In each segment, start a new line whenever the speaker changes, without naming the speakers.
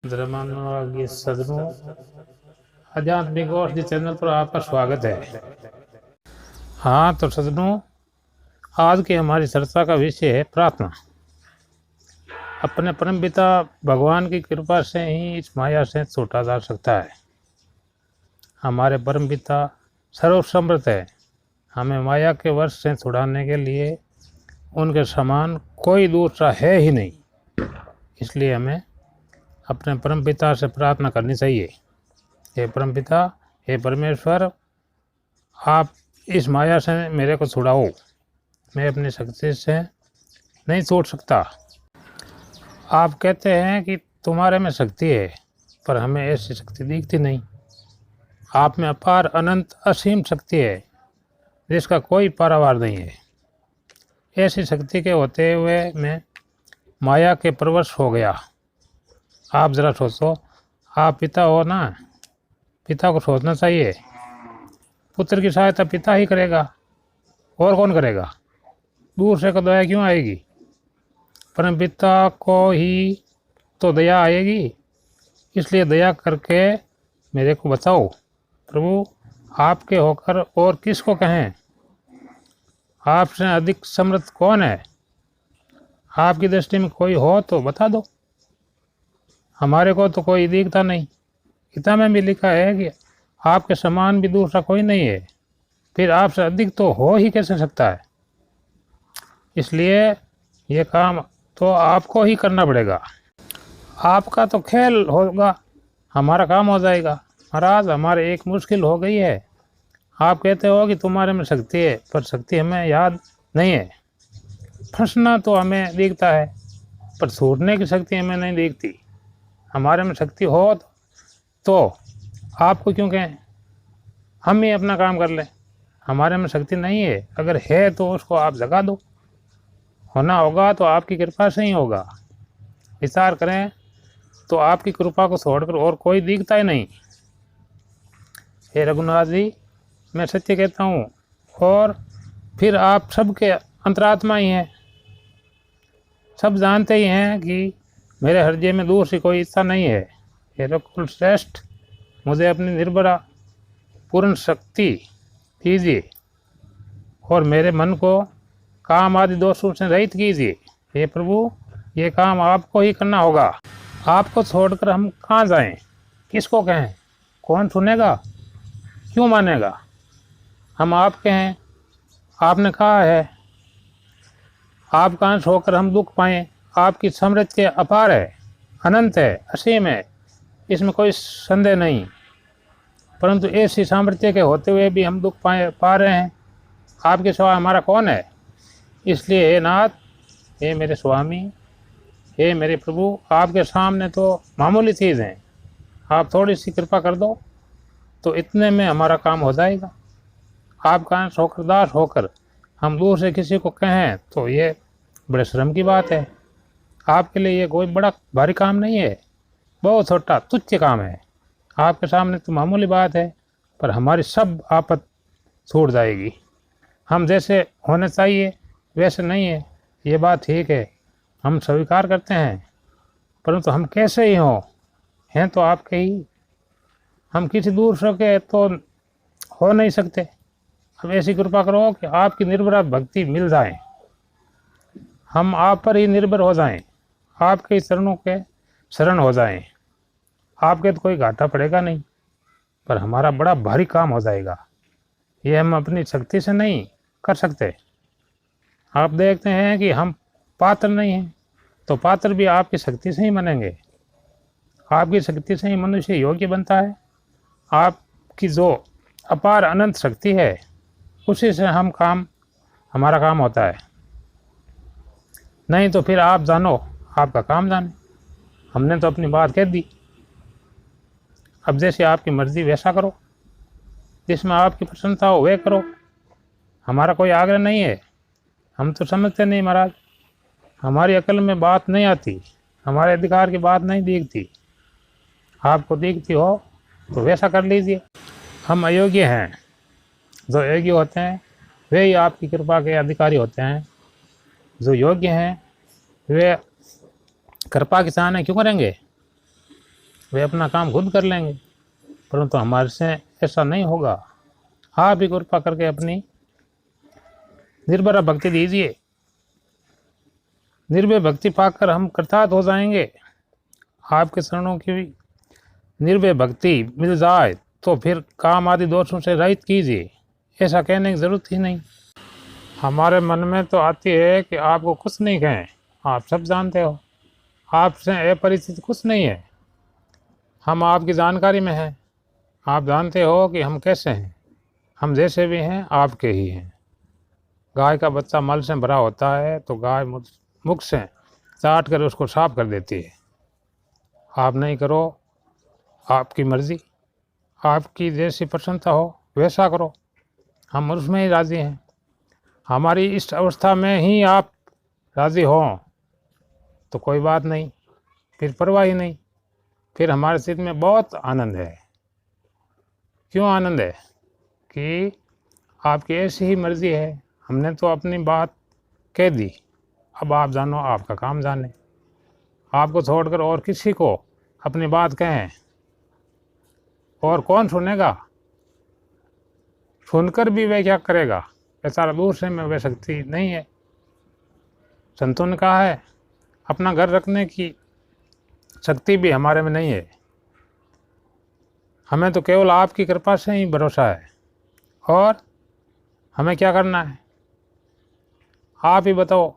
धर्मानुरागी सदनों आध्यात्मिक और जी चैनल पर आपका स्वागत है। हाँ तो सदनों, आज की हमारी चर्चा का विषय है प्रार्थना। अपने परमपिता भगवान की कृपा से ही इस माया से छूटा जा सकता है। हमारे परमपिता सर्वसमर्थ है। हमें माया के वश से छुड़ाने के लिए उनके समान कोई दूसरा है ही नहीं। इसलिए हमें अपने परमपिता से प्रार्थना करनी चाहिए। हे परमपिता, हे परमेश्वर, आप इस माया से मेरे को छुड़ाओ। मैं अपनी शक्ति से नहीं छूट सकता। आप कहते हैं कि तुम्हारे में शक्ति है, पर हमें ऐसी शक्ति दिखती नहीं। आप में अपार अनंत असीम शक्ति है, जिसका कोई पारावार नहीं है। ऐसी शक्ति के होते हुए मैं माया के परवश हो गया। आप ज़रा सोचो, आप पिता हो ना, पिता को सोचना चाहिए। पुत्र की सहायता पिता ही करेगा, और कौन करेगा? दूसरे को दया क्यों आएगी? परम पिता को ही तो दया आएगी। इसलिए दया करके मेरे को बचाओ। प्रभु, आपके होकर और किसको कहें? आपसे अधिक समर्थ कौन है? आपकी दृष्टि में कोई हो तो बता दो। हमारे को तो कोई दिखता नहीं। गीता में भी लिखा है कि आपके समान भी दूसरा कोई नहीं है। फिर आपसे अधिक तो हो ही कैसे सकता है? इसलिए ये काम तो आपको ही करना पड़ेगा। आपका तो खेल होगा, हमारा काम हो जाएगा। महाराज, हमारे एक मुश्किल हो गई है। आप कहते हो कि तुम्हारे में शक्ति है, पर शक्ति हमें याद नहीं है। फंसना तो हमें दिखता है, पर छूटने की शक्ति हमें नहीं दिखती। हमारे में शक्ति हो तो आपको क्यों कहें? हम ही अपना काम कर लें। हमारे में शक्ति नहीं है, अगर है तो उसको आप जगा दो। होना होगा तो आपकी कृपा से ही होगा। विचार करें तो आपकी कृपा को छोड़कर और कोई दिखता ही नहीं। हे रघुनाथ जी, मैं सत्य कहता हूँ, और फिर आप सबके अंतरात्मा ही हैं। सब जानते ही हैं कि मेरे हृदय में दूसरी कोई इच्छा नहीं है। हे रघुकुल श्रेष्ठ, मुझे अपनी निर्भरा पूर्ण शक्ति दीजिए और मेरे मन को काम आदि दोषों से रहित कीजिए। हे प्रभु, ये काम आपको ही करना होगा। आपको छोड़कर हम कहाँ जाएं? किसको कहें? कौन सुनेगा? क्यों मानेगा? हम आपके हैं। आपने कहा है, आपका अंश होकर हम दुख पाएं। आपकी समृद्धि अपार है, अनंत है, असीम है, इसमें कोई संदेह नहीं। परंतु ऐसी सामर्थ्य के होते हुए भी हम दुख पा रहे हैं। आपके सिवा हमारा कौन है? इसलिए हे नाथ, हे मेरे स्वामी, हे मेरे प्रभु, आपके सामने तो मामूली चीज़ हैं। आप थोड़ी सी कृपा कर दो तो इतने में हमारा काम हो जाएगा। आपका अंश होकर, दास होकर हम दूसरे किसी को कहें तो ये बड़े श्रम की बात है। आपके लिए ये कोई बड़ा भारी काम नहीं है, बहुत छोटा तुच्छ काम है। आपके सामने तो मामूली बात है, पर हमारी सब आफत छूट जाएगी। हम जैसे होने चाहिए वैसे नहीं है, ये बात ठीक है, हम स्वीकार करते हैं। परंतु हम कैसे ही हों, हैं तो आपके ही। हम किसी दूसरे के तो हो नहीं सकते। अब ऐसी कृपा करो कि आपकी निर्भर भक्ति मिल जाए, हम आप पर ही निर्भर हो जाएं, आपके चरणों के शरण हो जाएं। आपके तो कोई घाटा पड़ेगा नहीं, पर हमारा बड़ा भारी काम हो जाएगा। ये हम अपनी शक्ति से नहीं कर सकते। आप देखते हैं कि हम पात्र नहीं हैं, तो पात्र भी आपकी शक्ति से ही बनेंगे। आपकी शक्ति से ही मनुष्य योग्य बनता है। आपकी जो अपार अनंत शक्ति है, उसी से हमारा काम होता है। नहीं तो फिर आप जानो, आपका काम जाने। हमने तो अपनी बात कह दी। अब जैसे आपकी मर्जी वैसा करो, जिसमें आपकी प्रसन्नता हो वह करो। हमारा कोई आग्रह नहीं है। हम तो समझते नहीं महाराज, हमारी अकल में बात नहीं आती, हमारे अधिकार की बात नहीं दिखती। आपको दिखती हो तो वैसा कर लीजिए। हम अयोग्य हैं। जो योग्य होते हैं वे ही आपकी कृपा के अधिकारी होते हैं। जो योग्य हैं वे कृपा की सराहना क्यों करेंगे? वे अपना काम खुद कर लेंगे, परंतु हमारे से ऐसा नहीं होगा। आप ही कृपा करके अपनी निर्भर भक्ति दीजिए। निर्भय भक्ति पाकर हम कृतार्थ हो जाएंगे। आपके चरणों की निर्भय भक्ति मिल जाए तो फिर काम आदि दोषों से रहित कीजिए, ऐसा कहने की ज़रूरत ही नहीं। हमारे मन में तो आती है कि आपको कुछ नहीं कहें, आप सब जानते हो, आपसे अपरिचित कुछ नहीं है। हम आपकी जानकारी में हैं, आप जानते हो कि हम कैसे हैं। हम जैसे भी हैं आपके ही हैं। गाय का बच्चा मल से भरा होता है तो गाय मुख से चाट कर उसको साफ कर देती है। आप नहीं करो, आपकी मर्जी, आपकी जैसी प्रसन्नता हो वैसा करो, हम उसमें ही राज़ी हैं। हमारी इस अवस्था में ही आप राज़ी हो तो कोई बात नहीं, फिर परवाह ही नहीं, फिर हमारे चित्त में बहुत आनंद है। क्यों आनंद है? कि आपकी ऐसी ही मर्जी है। हमने तो अपनी बात कह दी, अब आप जानो, आपका काम जाने। आपको छोड़कर और किसी को अपनी बात कहें और कौन सुनेगा? सुनकर भी वह क्या करेगा? बेचारा दूसरे में वह शक्ति नहीं है। संतों ने कहा है अपना घर रखने की शक्ति भी हमारे में नहीं है। हमें तो केवल आपकी कृपा से ही भरोसा है। और हमें क्या करना है आप ही बताओ।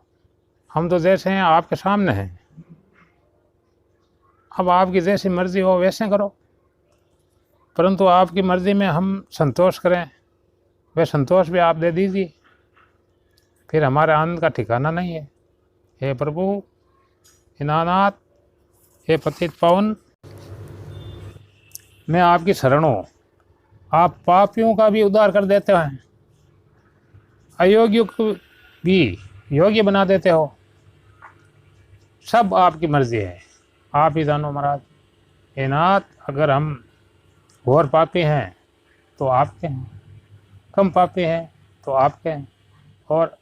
हम तो जैसे हैं आपके सामने हैं, अब आपकी जैसी मर्जी हो वैसे करो, परंतु आपकी मर्जी में हम संतोष करें, वह संतोष भी आप दे दीजिए, फिर हमारे आनंद का ठिकाना नहीं है। हे प्रभु दीनानाथ, हे पतित पावन, मैं आपकी शरण हूँ। आप पापियों का भी उद्धार कर देते हैं, अयोग्यों को भी योग्य बना देते हो। सब आपकी मर्जी है, आप ही जानो महाराज। हे नाथ, अगर हम घोर पापी हैं तो आपके हैं, कम पापी हैं तो आपके हैं, और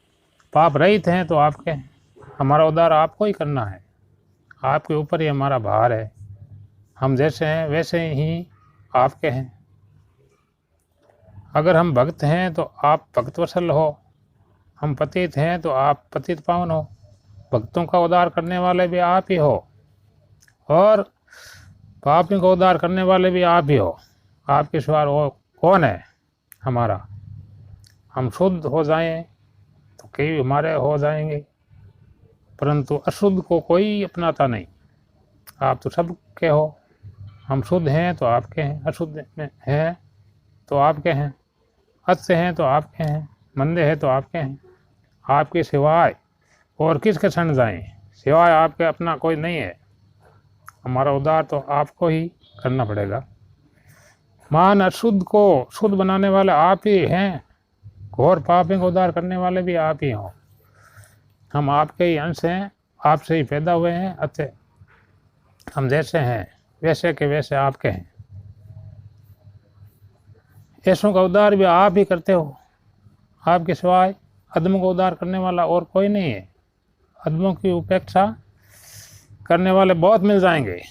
पाप रहित हैं तो आपके हैं। हमारा उद्धार आपको ही करना है, आपके ऊपर ही हमारा भार है। हम जैसे हैं वैसे ही आपके हैं। अगर हम भक्त हैं तो आप भक्तवत्सल हो, हम पतित हैं तो आप पतित पावन हो। भक्तों का उद्धार करने वाले भी आप ही हो और पापियों का उद्धार करने वाले भी आप ही हो। आपके सिवा वो कौन है हमारा? हम शुद्ध हो जाएं तो कई हमारे हो जाएंगे, परंतु अशुद्ध को कोई अपनाता नहीं। आप तो सबके हो। हम शुद्ध हैं तो आपके हैं, अशुद्ध में हैं तो आपके हैं, अच्छे हैं तो आपके हैं, मंदे हैं तो आपके हैं। आपके सिवाय और किसके शरण जाएं? सिवाय आपके अपना कोई नहीं है। हमारा उद्धार तो आपको ही करना पड़ेगा। मान अशुद्ध को शुद्ध बनाने वाले आप ही हैं, घोर पापियों को उद्धार करने वाले भी आप ही हों। हम आपके ही अंश हैं, आपसे ही पैदा हुए हैं। अच्छे हम जैसे हैं वैसे के वैसे आपके हैं। ऐसों का उद्धार भी आप ही करते हो। आपके सिवाय अधमों को उद्धार करने वाला और कोई नहीं है। अधमों की उपेक्षा करने वाले बहुत मिल जाएंगे।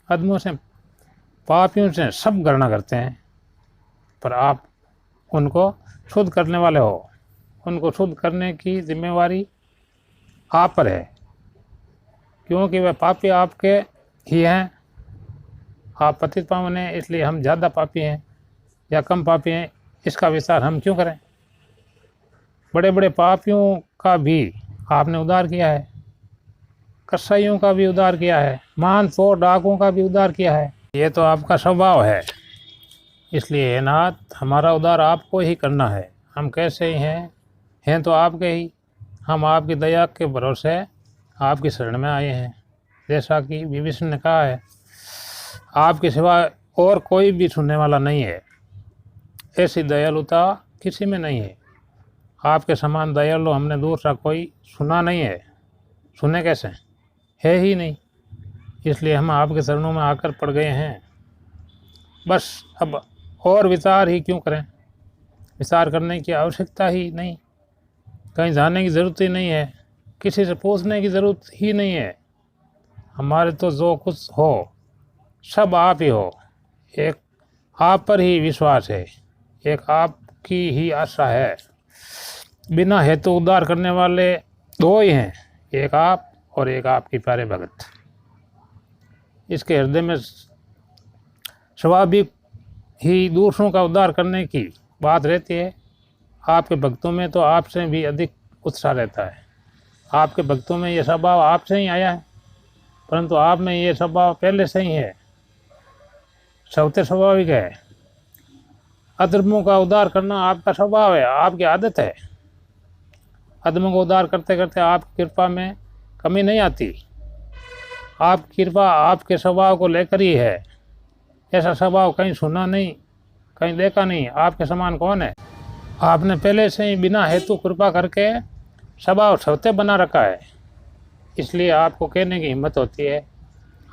अधमों से, पापियों से सब गणना करते हैं, पर आप उनको शुद्ध करने वाले हो। उनको शुद्ध करने की जिम्मेवारी आप पर है, क्योंकि वह पापी आपके ही हैं। आप पतित पावन हैं, इसलिए हम ज़्यादा पापी हैं या कम पापी हैं इसका विचार हम क्यों करें? बड़े बड़े पापियों का भी आपने उद्धार किया है, कसाईयों का भी उद्धार किया है, महान चोर डाकुओं का भी उद्धार किया है। ये तो आपका स्वभाव है। इसलिए हे नाथ, हमारा उद्धार आपको ही करना है। हम कैसे ही हैं तो आपके ही। हम आपकी दया के भरोसे आपकी शरण में आए हैं। जैसा कि विभीषण ने कहा है, आपके सिवा और कोई भी सुनने वाला नहीं है। ऐसी दयालुता किसी में नहीं है। आपके समान दयालु हमने दूसरा कोई सुना नहीं है। सुने कैसे? है ही नहीं। इसलिए हम आपके चरणों में आकर पड़ गए हैं। बस अब और विचार ही क्यों करें? विचार करने की आवश्यकता ही नहीं, कहीं जाने की ज़रूरत ही नहीं है, किसी से पूछने की ज़रूरत ही नहीं है। हमारे तो जो कुछ हो सब आप ही हो, एक आप पर ही विश्वास है, एक आपकी ही आशा है। बिना हेतु उद्धार करने वाले दो ही हैं, एक आप और एक आपकी प्यारे भगत। इसके हृदय में स्वाभाविक ही दूसरों का उद्धार करने की बात रहती है। आपके भक्तों में तो आपसे भी अधिक उत्साह रहता है। आपके भक्तों में ये स्वभाव आपसे ही आया है, परंतु आप में ये स्वभाव पहले से ही है, स्वतः स्वाभाविक है। अधर्मों का उद्धार करना आपका स्वभाव है, आपकी आदत है। अधर्मों को उद्धार करते करते आपकी कृपा में कमी नहीं आती। आपकी कृपा आपके स्वभाव को लेकर ही है। ऐसा स्वभाव कहीं सुना नहीं, कहीं देखा नहीं। आपके समान कौन है? आपने पहले से ही बिना हेतु कृपा करके स्वभाव स्वतः बना रखा है, इसलिए आपको कहने की हिम्मत होती है।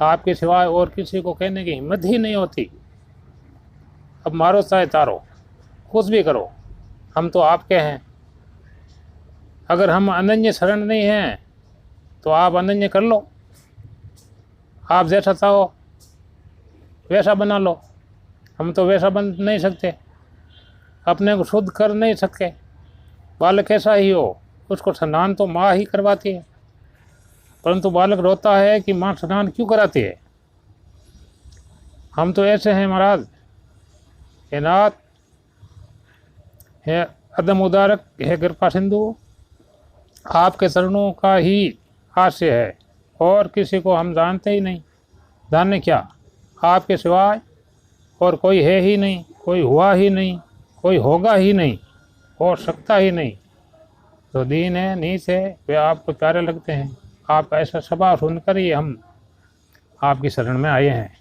आपके सिवाय और किसी को कहने की हिम्मत ही नहीं होती। अब मारो चाहे तारो, कुछ भी करो, हम तो आपके हैं। अगर हम अनन्य शरण नहीं हैं तो आप अनन्य कर लो। आप जैसा चाहो वैसा बना लो। हम तो वैसा बन नहीं सकते, अपने को शुद्ध कर नहीं सकते। बालक कैसा ही हो, उसको स्नान तो माँ ही करवाती है, परंतु बालक रोता है कि माँ स्नान क्यों कराती है। हम तो ऐसे हैं महाराज, हे नाथ, हे अदम उदारक, हे कृपा सिंधु, आपके चरणों का ही आश्रय है और किसी को हम जानते ही नहीं। जानने क्या, आपके सिवाय और कोई है ही नहीं, कोई हुआ ही नहीं, कोई होगा ही नहीं, हो सकता ही नहीं। जो दीन है, नीच है, वे आपको प्यारे लगते हैं। आपका ऐसा स्वभाव सुनकर ही हम आपकी शरण में आए हैं।